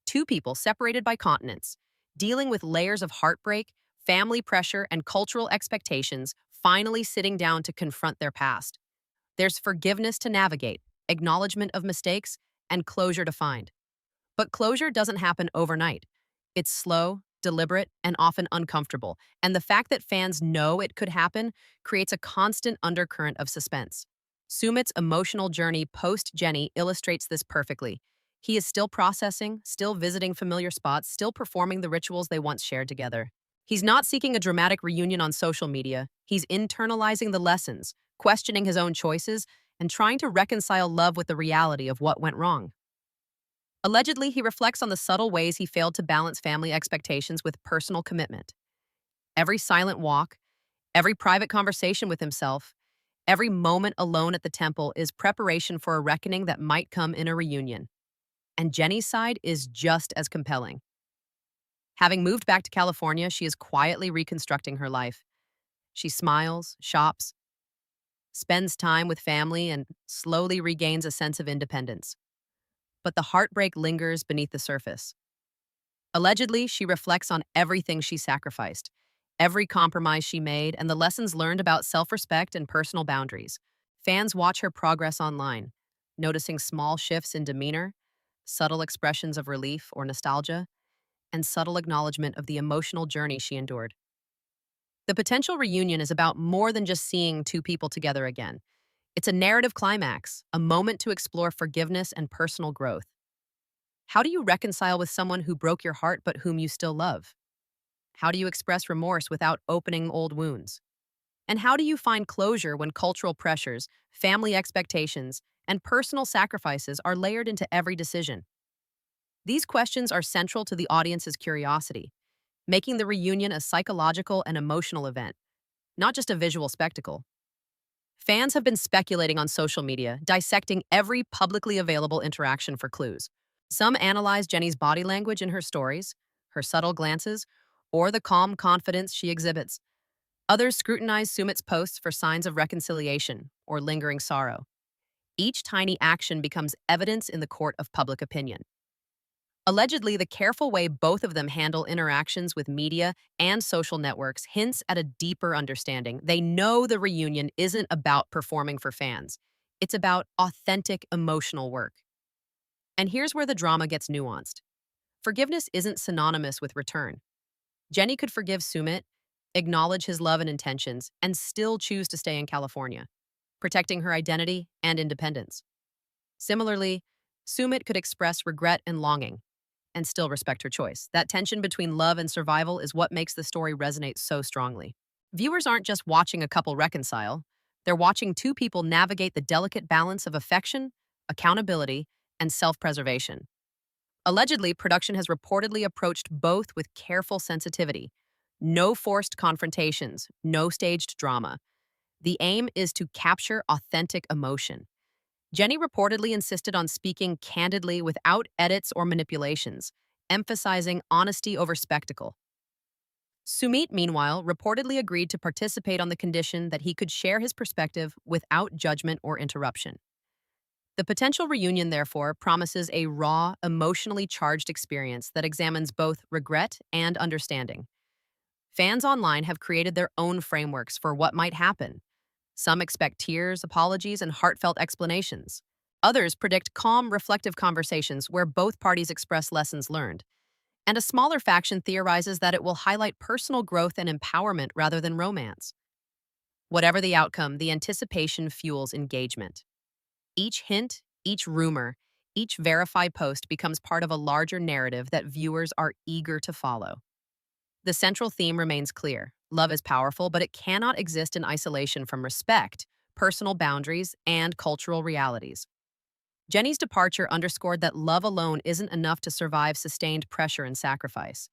Two people separated by continents, dealing with layers of heartbreak, family pressure, and cultural expectations, finally sitting down to confront their past. There's forgiveness to navigate, acknowledgement of mistakes, and closure to find. But closure doesn't happen overnight. It's slow, deliberate, and often uncomfortable, and the fact that fans know it could happen creates a constant undercurrent of suspense. Sumit's emotional journey post-Jenny illustrates this perfectly. He is still processing, still visiting familiar spots, still performing the rituals they once shared together. He's not seeking a dramatic reunion on social media. He's internalizing the lessons, questioning his own choices, and trying to reconcile love with the reality of what went wrong. Allegedly, he reflects on the subtle ways he failed to balance family expectations with personal commitment. Every silent walk, every private conversation with himself, every moment alone at the temple is preparation for a reckoning that might come in a reunion. And Jenny's side is just as compelling. Having moved back to California, she is quietly reconstructing her life. She smiles, shops, spends time with family, and slowly regains a sense of independence. But the heartbreak lingers beneath the surface. Allegedly, she reflects on everything she sacrificed, every compromise she made, and the lessons learned about self-respect and personal boundaries. Fans watch her progress online, noticing small shifts in demeanor, subtle expressions of relief or nostalgia, and subtle acknowledgement of the emotional journey she endured. The potential reunion is about more than just seeing two people together again. It's a narrative climax, a moment to explore forgiveness and personal growth. How do you reconcile with someone who broke your heart but whom you still love? How do you express remorse without opening old wounds? And how do you find closure when cultural pressures, family expectations, and personal sacrifices are layered into every decision? These questions are central to the audience's curiosity, making the reunion a psychological and emotional event, not just a visual spectacle. Fans have been speculating on social media, dissecting every publicly available interaction for clues. Some analyze Jenny's body language in her stories, her subtle glances, or the calm confidence she exhibits. Others scrutinize Sumit's posts for signs of reconciliation or lingering sorrow. Each tiny action becomes evidence in the court of public opinion. Allegedly, the careful way both of them handle interactions with media and social networks hints at a deeper understanding. They know the reunion isn't about performing for fans. It's about authentic emotional work. And here's where the drama gets nuanced. Forgiveness isn't synonymous with return. Jenny could forgive Sumit, acknowledge his love and intentions, and still choose to stay in California, protecting her identity and independence. Similarly, Sumit could express regret and longing, and still respect her choice. That tension between love and survival is what makes the story resonate so strongly. Viewers aren't just watching a couple reconcile, they're watching two people navigate the delicate balance of affection, accountability, and self-preservation. Allegedly, production has reportedly approached both with careful sensitivity. No forced confrontations, no staged drama. The aim is to capture authentic emotion. Jenny reportedly insisted on speaking candidly without edits or manipulations, emphasizing honesty over spectacle. Sumit, meanwhile, reportedly agreed to participate on the condition that he could share his perspective without judgment or interruption. The potential reunion, therefore, promises a raw, emotionally charged experience that examines both regret and understanding. Fans online have created their own frameworks for what might happen. Some expect tears, apologies, and heartfelt explanations. Others predict calm, reflective conversations where both parties express lessons learned. And a smaller faction theorizes that it will highlight personal growth and empowerment rather than romance. Whatever the outcome, the anticipation fuels engagement. Each hint, each rumor, each verified post becomes part of a larger narrative that viewers are eager to follow. The central theme remains clear. Love is powerful, but it cannot exist in isolation from respect, personal boundaries, and cultural realities. Jenny's departure underscored that love alone isn't enough to survive sustained pressure and sacrifice.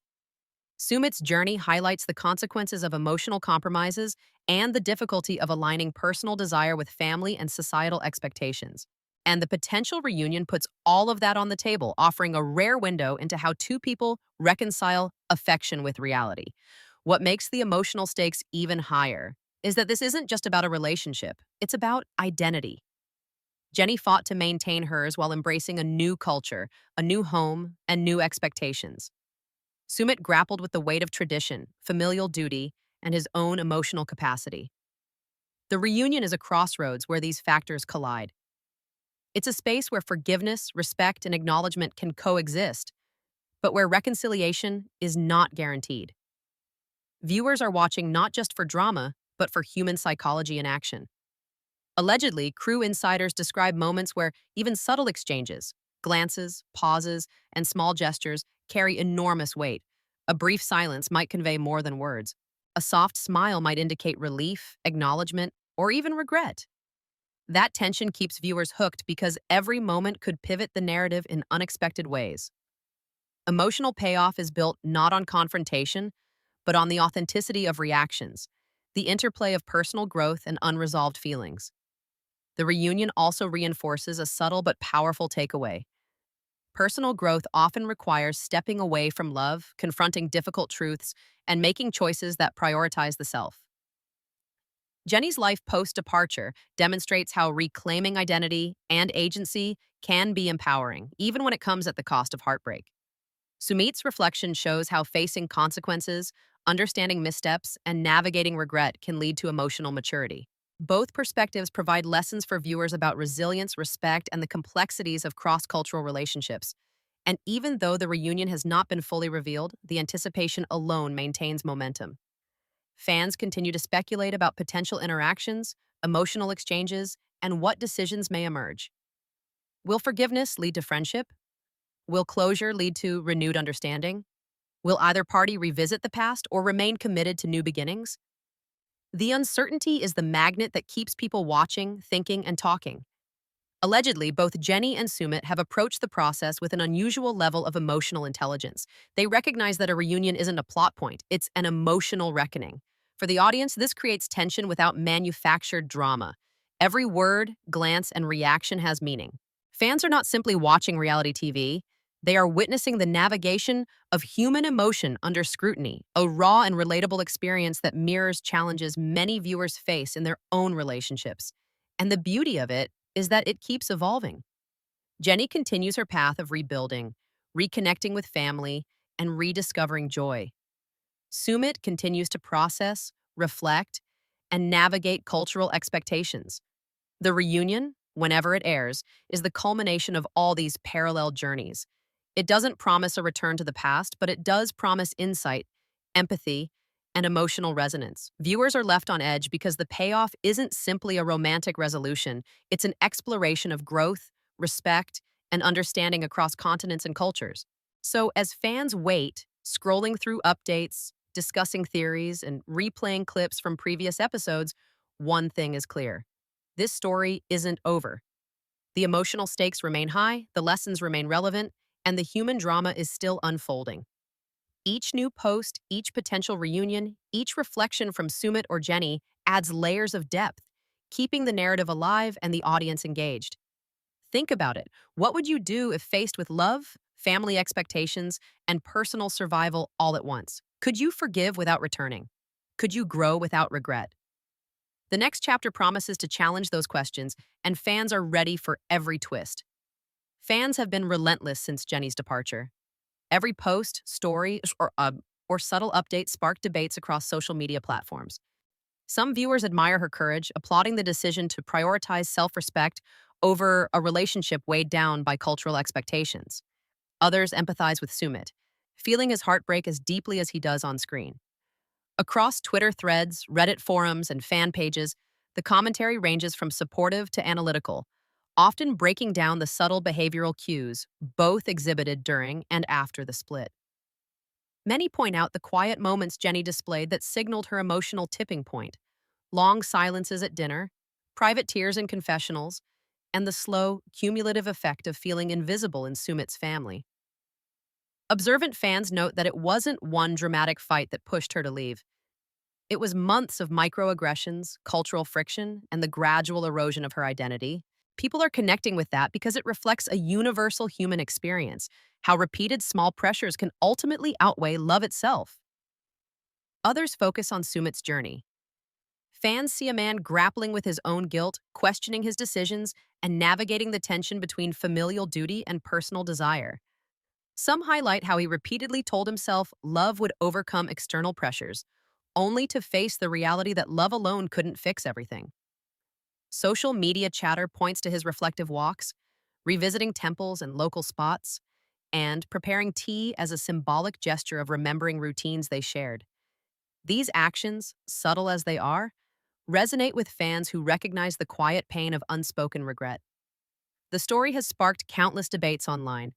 Sumit's journey highlights the consequences of emotional compromises and the difficulty of aligning personal desire with family and societal expectations. And the potential reunion puts all of that on the table, offering a rare window into how two people reconcile affection with reality. What makes the emotional stakes even higher is that this isn't just about a relationship, it's about identity. Jenny fought to maintain hers while embracing a new culture, a new home, and new expectations. Sumit grappled with the weight of tradition, familial duty, and his own emotional capacity. The reunion is a crossroads where these factors collide. It's a space where forgiveness, respect, and acknowledgement can coexist, but where reconciliation is not guaranteed. Viewers are watching not just for drama, but for human psychology in action. Allegedly, crew insiders describe moments where even subtle exchanges, glances, pauses, and small gestures carry enormous weight. A brief silence might convey more than words. A soft smile might indicate relief, acknowledgement, or even regret. That tension keeps viewers hooked because every moment could pivot the narrative in unexpected ways. Emotional payoff is built not on confrontation, but on the authenticity of reactions, the interplay of personal growth and unresolved feelings. The reunion also reinforces a subtle but powerful takeaway. Personal growth often requires stepping away from love, confronting difficult truths, and making choices that prioritize the self. Jenny's life post-departure demonstrates how reclaiming identity and agency can be empowering, even when it comes at the cost of heartbreak. Sumit's reflection shows how facing consequences, understanding missteps, and navigating regret can lead to emotional maturity. Both perspectives provide lessons for viewers about resilience, respect, and the complexities of cross-cultural relationships. And even though the reunion has not been fully revealed, the anticipation alone maintains momentum. Fans continue to speculate about potential interactions, emotional exchanges, and what decisions may emerge. Will forgiveness lead to friendship? Will closure lead to renewed understanding? Will either party revisit the past or remain committed to new beginnings? The uncertainty is the magnet that keeps people watching, thinking, and talking. Allegedly, both Jenny and Sumit have approached the process with an unusual level of emotional intelligence. They recognize that a reunion isn't a plot point, it's an emotional reckoning. For the audience, this creates tension without manufactured drama. Every word, glance, and reaction has meaning. Fans are not simply watching reality TV, they are witnessing the navigation of human emotion under scrutiny, a raw and relatable experience that mirrors challenges many viewers face in their own relationships. And the beauty of it is that it keeps evolving. Jenny continues her path of rebuilding, reconnecting with family, and rediscovering joy. Sumit continues to process, reflect, and navigate cultural expectations. The reunion, whenever it airs, is the culmination of all these parallel journeys. It doesn't promise a return to the past, but it does promise insight, empathy, and emotional resonance. Viewers are left on edge because the payoff isn't simply a romantic resolution, it's an exploration of growth, respect, and understanding across continents and cultures. So, as fans wait, scrolling through updates, discussing theories, and replaying clips from previous episodes, one thing is clear. This story isn't over. The emotional stakes remain high, the lessons remain relevant, and the human drama is still unfolding. Each new post, each potential reunion, each reflection from Sumit or Jenny adds layers of depth, keeping the narrative alive and the audience engaged. Think about it. What would you do if faced with love, family expectations, and personal survival all at once? Could you forgive without returning? Could you grow without regret? The next chapter promises to challenge those questions, and fans are ready for every twist. Fans have been relentless since Jenny's departure. Every post, story, or subtle update sparked debates across social media platforms. Some viewers admire her courage, applauding the decision to prioritize self respect over a relationship weighed down by cultural expectations. Others empathize with Sumit, feeling his heartbreak as deeply as he does on screen. Across Twitter threads, Reddit forums, and fan pages, the commentary ranges from supportive to analytical, often breaking down the subtle behavioral cues both exhibited during and after the split. Many point out the quiet moments Jenny displayed that signaled her emotional tipping point: long silences at dinner, private tears in confessionals, and the slow, cumulative effect of feeling invisible in Sumit's family. Observant fans note that it wasn't one dramatic fight that pushed her to leave. It was months of microaggressions, cultural friction, and the gradual erosion of her identity. People are connecting with that because it reflects a universal human experience, how repeated small pressures can ultimately outweigh love itself. Others focus on Sumit's journey. Fans see a man grappling with his own guilt, questioning his decisions, and navigating the tension between familial duty and personal desire. Some highlight how he repeatedly told himself love would overcome external pressures, only to face the reality that love alone couldn't fix everything. Social media chatter points to his reflective walks, revisiting temples and local spots, and preparing tea as a symbolic gesture of remembering routines they shared. These actions, subtle as they are, resonate with fans who recognize the quiet pain of unspoken regret. The story has sparked countless debates online.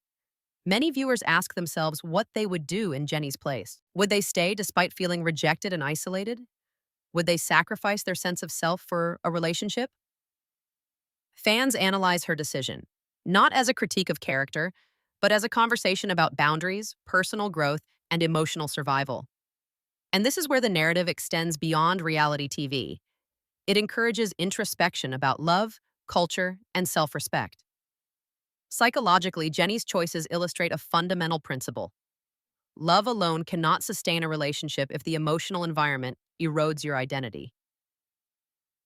Many viewers ask themselves what they would do in Jenny's place. Would they stay despite feeling rejected and isolated? Would they sacrifice their sense of self for a relationship? Fans analyze her decision, not as a critique of character, but as a conversation about boundaries, personal growth, and emotional survival. And this is where the narrative extends beyond reality TV. It encourages introspection about love, culture, and self-respect. Psychologically, Jenny's choices illustrate a fundamental principle. Love alone cannot sustain a relationship if the emotional environment erodes your identity.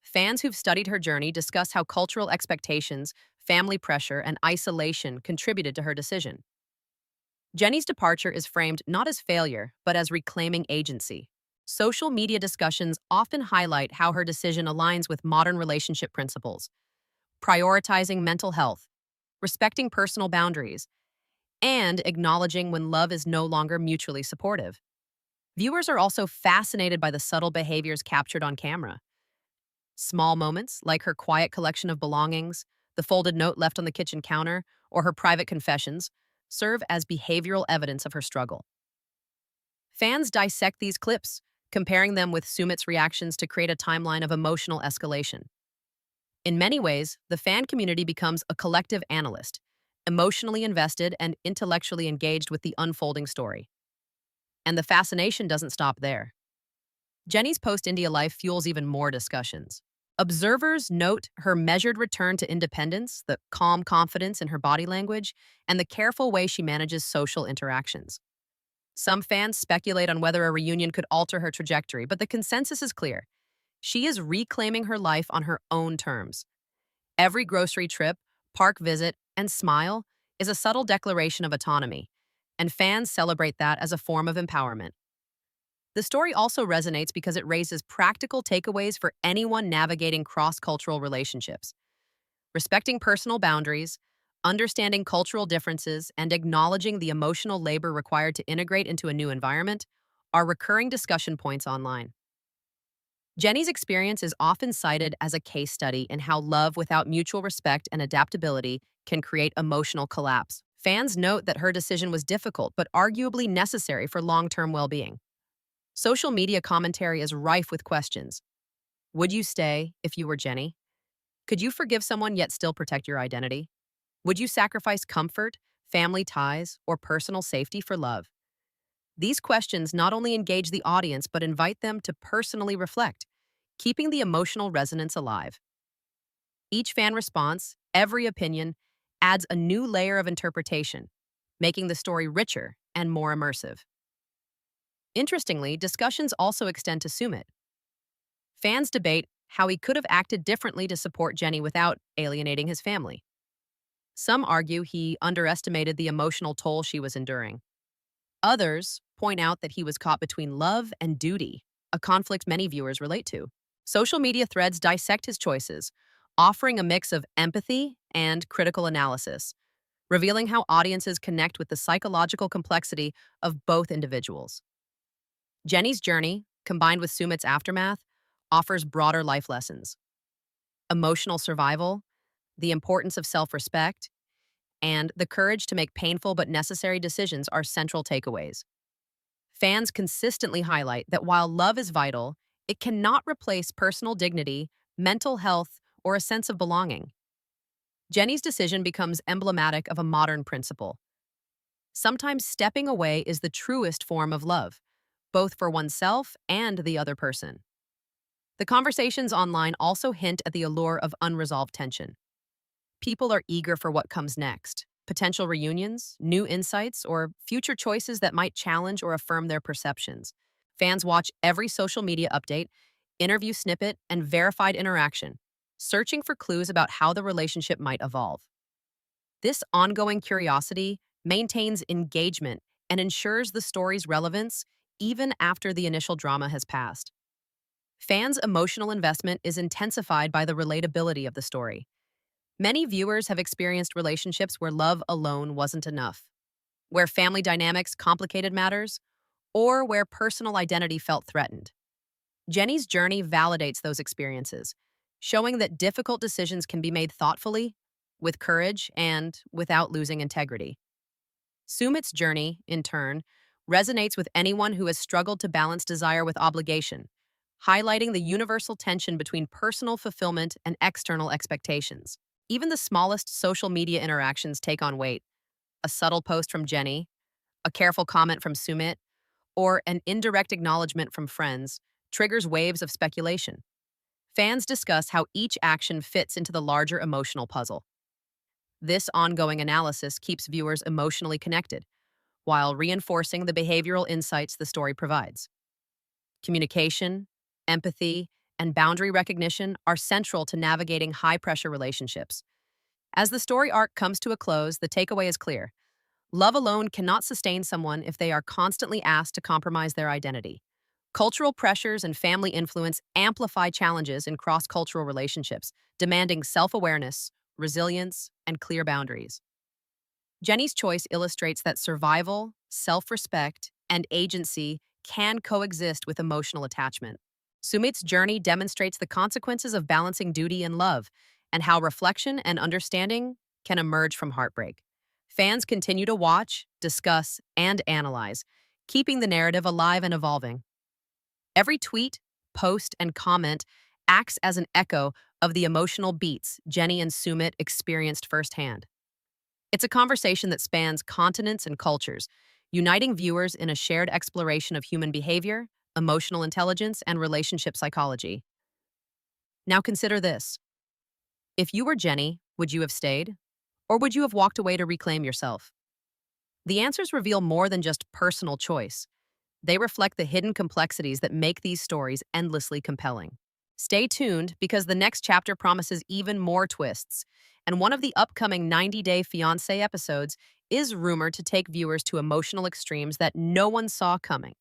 Fans who've studied her journey discuss how cultural expectations, family pressure, and isolation contributed to her decision. Jenny's departure is framed not as failure, but as reclaiming agency. Social media discussions often highlight how her decision aligns with modern relationship principles, prioritizing mental health, respecting personal boundaries, and acknowledging when love is no longer mutually supportive. Viewers are also fascinated by the subtle behaviors captured on camera. Small moments, like her quiet collection of belongings, the folded note left on the kitchen counter, or her private confessions, serve as behavioral evidence of her struggle. Fans dissect these clips, comparing them with Sumit's reactions to create a timeline of emotional escalation. In many ways, the fan community becomes a collective analyst, emotionally invested and intellectually engaged with the unfolding story. And the fascination doesn't stop there. Jenny's post-India life fuels even more discussions. Observers note her measured return to independence, the calm confidence in her body language, and the careful way she manages social interactions. Some fans speculate on whether a reunion could alter her trajectory, but the consensus is clear. She is reclaiming her life on her own terms. Every grocery trip, park visit, and smile is a subtle declaration of autonomy, and fans celebrate that as a form of empowerment. The story also resonates because it raises practical takeaways for anyone navigating cross-cultural relationships. Respecting personal boundaries, understanding cultural differences, and acknowledging the emotional labor required to integrate into a new environment are recurring discussion points online. Jenny's experience is often cited as a case study in how love without mutual respect and adaptability can create emotional collapse. Fans note that her decision was difficult but arguably necessary for long-term well-being. Social media commentary is rife with questions. Would you stay if you were Jenny? Could you forgive someone yet still protect your identity? Would you sacrifice comfort, family ties, or personal safety for love? These questions not only engage the audience but invite them to personally reflect, keeping the emotional resonance alive. Each fan response, every opinion, adds a new layer of interpretation, making the story richer and more immersive. Interestingly, discussions also extend to Sumit. Fans debate how he could have acted differently to support Jenny without alienating his family. Some argue he underestimated the emotional toll she was enduring. Others point out that he was caught between love and duty, a conflict many viewers relate to. Social media threads dissect his choices, offering a mix of empathy and critical analysis, revealing how audiences connect with the psychological complexity of both individuals. Jenny's journey, combined with Sumit's aftermath, offers broader life lessons. Emotional survival, the importance of self respect, and the courage to make painful but necessary decisions are central takeaways. Fans consistently highlight that while love is vital, it cannot replace personal dignity, mental health, or a sense of belonging. Jenny's decision becomes emblematic of a modern principle. Sometimes stepping away is the truest form of love, both for oneself and the other person. The conversations online also hint at the allure of unresolved tension. People are eager for what comes next, potential reunions, new insights, or future choices that might challenge or affirm their perceptions. Fans watch every social media update, interview snippet, and verified interaction, searching for clues about how the relationship might evolve. This ongoing curiosity maintains engagement and ensures the story's relevance even after the initial drama has passed. Fans' emotional investment is intensified by the relatability of the story. Many viewers have experienced relationships where love alone wasn't enough, where family dynamics complicated matters, or where personal identity felt threatened. Jenny's journey validates those experiences, showing that difficult decisions can be made thoughtfully, with courage, and without losing integrity. Sumit's journey, in turn, resonates with anyone who has struggled to balance desire with obligation, highlighting the universal tension between personal fulfillment and external expectations. Even the smallest social media interactions take on weight. A subtle post from Jenny, a careful comment from Sumit, or an indirect acknowledgement from friends triggers waves of speculation. Fans discuss how each action fits into the larger emotional puzzle. This ongoing analysis keeps viewers emotionally connected, while reinforcing the behavioral insights the story provides. Communication, empathy, and boundary recognition are central to navigating high-pressure relationships. As the story arc comes to a close, the takeaway is clear. Love alone cannot sustain someone if they are constantly asked to compromise their identity. Cultural pressures and family influence amplify challenges in cross-cultural relationships, demanding self-awareness, resilience, and clear boundaries. Jenny's choice illustrates that survival, self-respect, and agency can coexist with emotional attachment. Sumit's journey demonstrates the consequences of balancing duty and love, and how reflection and understanding can emerge from heartbreak. Fans continue to watch, discuss, and analyze, keeping the narrative alive and evolving. Every tweet, post, and comment acts as an echo of the emotional beats Jenny and Sumit experienced firsthand. It's a conversation that spans continents and cultures, uniting viewers in a shared exploration of human behavior, emotional intelligence, and relationship psychology. Now consider this. If you were Jenny, would you have stayed? Or would you have walked away to reclaim yourself? The answers reveal more than just personal choice. They reflect the hidden complexities that make these stories endlessly compelling. Stay tuned because the next chapter promises even more twists, and one of the upcoming 90-Day Fiance episodes is rumored to take viewers to emotional extremes that no one saw coming.